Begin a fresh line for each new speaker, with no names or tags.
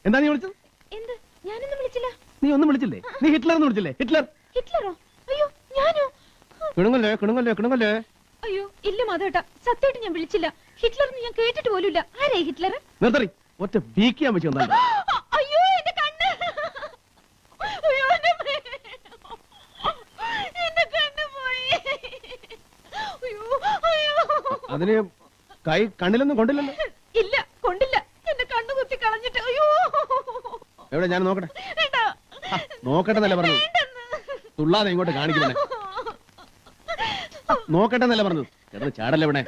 എന്താ നീ വിളിച്ചത്?
എന്ത്? ഞാനൊന്നും വിളിച്ചില്ല.
നീ ഒന്നും വിളിച്ചില്ലേ? നീ ഹിറ്റ്ലർ എന്ന് വിളിച്ചില്ലേ? ഹിറ്റ്ലർ.
ഹിറ്റ്ലറോ? അയ്യോ, ഞാനോ?
കിണുങ്ങല്ലേ.
അയ്യോ ഇല്ല മാധവേട്ടാ, സത്യമായിട്ട് ഞാൻ വിളിച്ചില്ല. ഹിറ്റ്ലർ ഞാൻ കേട്ടിട്ട് പോലുമില്ല. ആരായി ഹിറ്റ്ലർ?
നിർത്തറി, ഒറ്റ ബീക്കിയാൻ വെച്ച് വന്നാ.
അയ്യോ എന്റെ കണ്ണ്, അയ്യോ എന്റെ കണ്ണ് പോയി. അയ്യോ അയ്യോ.
അതിന് കൈ കണ്ണിലൊന്നും കൊണ്ടില്ലല്ലോ.
ഇല്ല, കൊണ്ടില്ല. എന്റെ കണ്ണു കുത്തി കളഞ്ഞിട്ട്. അയ്യോ.
എവിടെ? ഞാൻ നോക്കട്ടെ. നോക്കട്ടെ എന്നല്ല പറഞ്ഞത്. തുള്ളാതെ ഇങ്ങോട്ട് കാണിക്കുന്നേ. നോക്കട്ടെ എന്നല്ല പറഞ്ഞത്. ചാടല്ലേ ഇവിടെ.